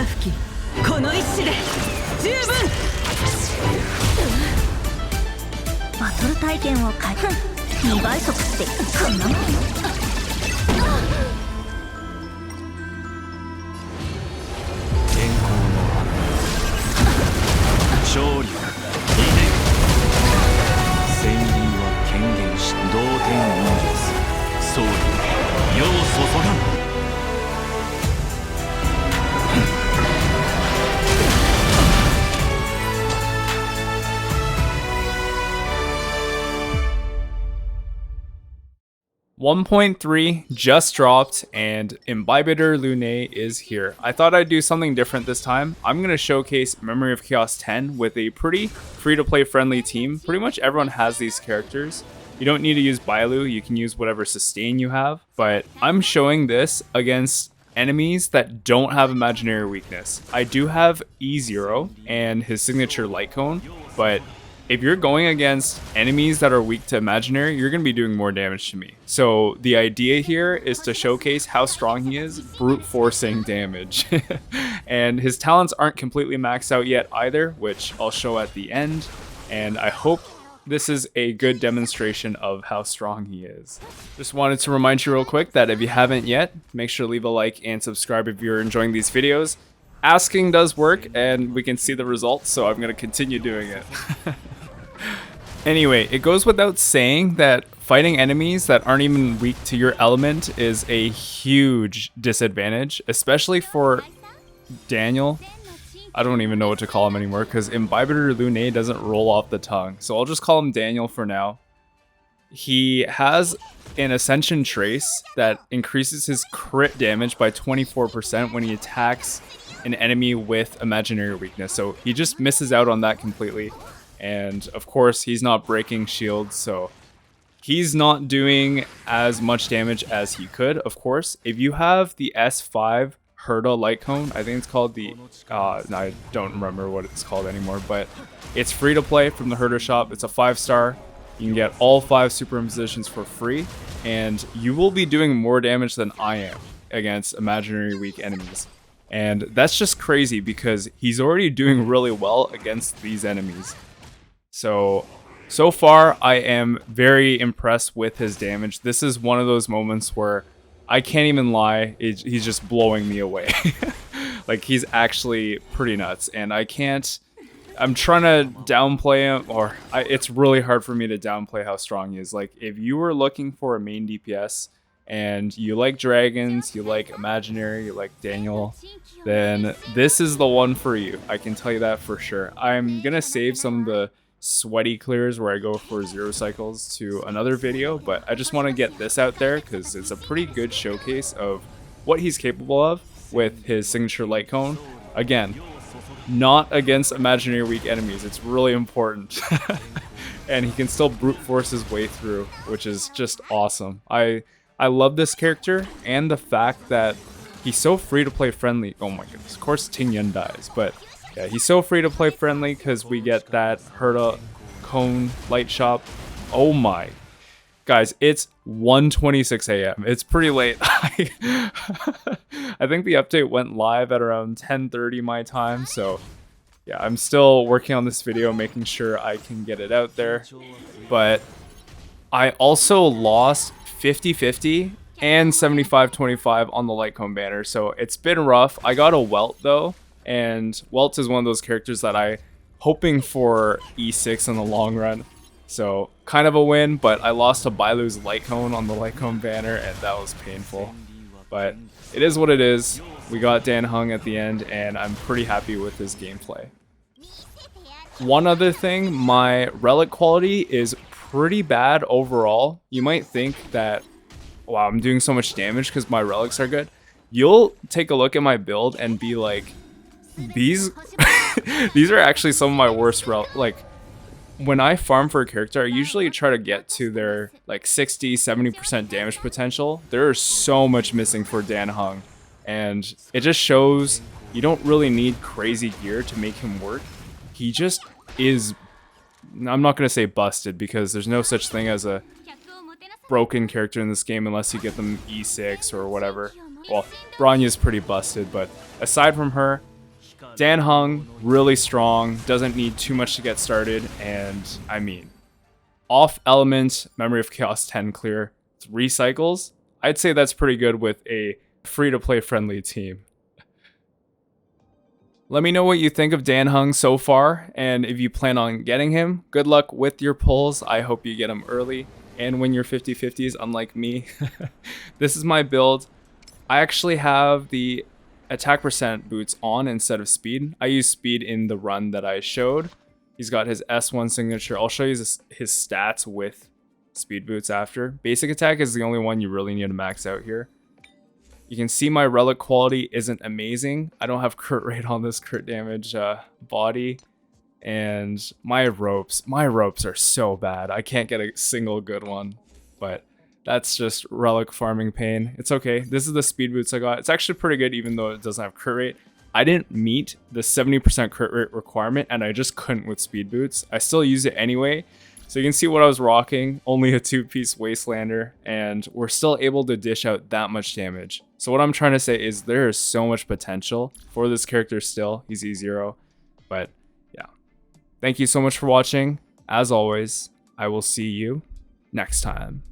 吹きこの一矢で十分。バトル体験を開封。2倍速ってこんなもん。天候の勝利2年千里は権限し同点忍術総理世を注がん。1.3 just dropped and Imbibitor Lunae is here. I thought I'd do something different this time. I'm going to showcase Memory of Chaos 10 with a pretty free-to-play friendly team. Pretty much everyone has these characters. You don't need to use Bailu, you can use whatever sustain you have. But I'm showing this against enemies that don't have imaginary weakness. I do have E0 and his signature light cone, but if you're going against enemies that are weak to imaginary, you're going to be doing more damage to me. So the idea here is to showcase how strong he is, brute forcing damage. And his talents aren't completely maxed out yet either, which I'll show at the end. And I hope this is a good demonstration of how strong he is. Just wanted to remind you real quick that if you haven't yet, make sure to leave a like and subscribe if you're enjoying these videos. Asking does work and we can see the results, so I'm going to continue doing it. Anyway, it goes without saying that fighting enemies that aren't even weak to your element is a huge disadvantage, especially for Daniel. I don't even know what to call him anymore because Imbibitor Lunae doesn't roll off the tongue. So I'll just call him Daniel for now. He has an Ascension Trace that increases his crit damage by 24% when he attacks an enemy with imaginary weakness. So he just misses out on that completely. And of course, he's not breaking shields, so he's not doing as much damage as he could. Of course, if you have the S5 Herda light cone, I think it's called the, I don't remember what it's called anymore, but it's free to play from the Herda shop. It's a 5-star. You can get all 5 superimpositions for free, and you will be doing more damage than I am against imaginary weak enemies. And that's just crazy because he's already doing really well against these enemies. So far, I am very impressed with his damage. This is one of those moments where I can't even lie, he's just blowing me away. Like, he's actually pretty nuts, and I'm trying to downplay him, it's really hard for me to downplay how strong he is. Like, if you were looking for a main DPS, and you like dragons, you like imaginary, you like Daniel, then this is the one for you. I can tell you that for sure. I'm gonna save some of the sweaty clears where I go for 0 cycles to another video, but I just want to get this out there because it's a pretty good showcase of what he's capable of with his signature light cone. Again, not against imaginary weak enemies, it's really important. And he can still brute force his way through, which is just awesome. I love this character and the fact that he's so free to play friendly. Oh my goodness, of course Ting Yun dies, but yeah, he's so free to play friendly because we get that Herda cone light shop. Oh my. Guys, it's 1:26 a.m. It's pretty late. I think the update went live at around 10:30 my time, so yeah, I'm still working on this video, making sure I can get it out there. But I also lost 50-50 and 75-25 on the light cone banner, so it's been rough. I got a Welt though, and Welt is one of those characters that I'm hoping for E6 in the long run. So kind of a win, but I lost to Bailu's light cone on the light cone banner, and that was painful. But it is what it is. We got Dan Heng at the end, and I'm pretty happy with his gameplay. One other thing, my relic quality is pretty bad overall. You might think that, wow, I'm doing so much damage because my relics are good. You'll take a look at my build and be like, these these are actually some of my worst relics. Like, when I farm for a character, I usually try to get to their like 60-70% damage potential. There is so much missing for Dan Heng, and it just shows you don't really need crazy gear to make him work. He just is, I'm not going to say busted, because there's no such thing as a broken character in this game unless you get them E6 or whatever. Well, Bronya's pretty busted, but aside from her, Dan Heng, really strong, doesn't need too much to get started, and I mean, off element, Memory of Chaos 10 clear, 3 cycles. I'd say that's pretty good with a free-to-play friendly team. Let me know what you think of Dan Heng so far, and if you plan on getting him, good luck with your pulls. I hope you get him early and win your 50-50s, unlike me. This is my build. I actually have the attack percent boots on instead of speed. I use speed in the run that I showed. He's got his S1 signature. I'll show you his stats with speed boots after. Basic attack is the only one you really need to max out here. You can see my relic quality isn't amazing. I don't have crit rate on this crit damage body. And my ropes are so bad. I can't get a single good one. But that's just relic farming pain. It's okay. This is the speed boots I got. It's actually pretty good even though it doesn't have crit rate. I didn't meet the 70% crit rate requirement and I just couldn't with speed boots. I still use it anyway. So you can see what I was rocking, only a 2-piece Wastelander, and we're still able to dish out that much damage. So what I'm trying to say is there is so much potential for this character still. He's E0, but yeah. Thank you so much for watching. As always, I will see you next time.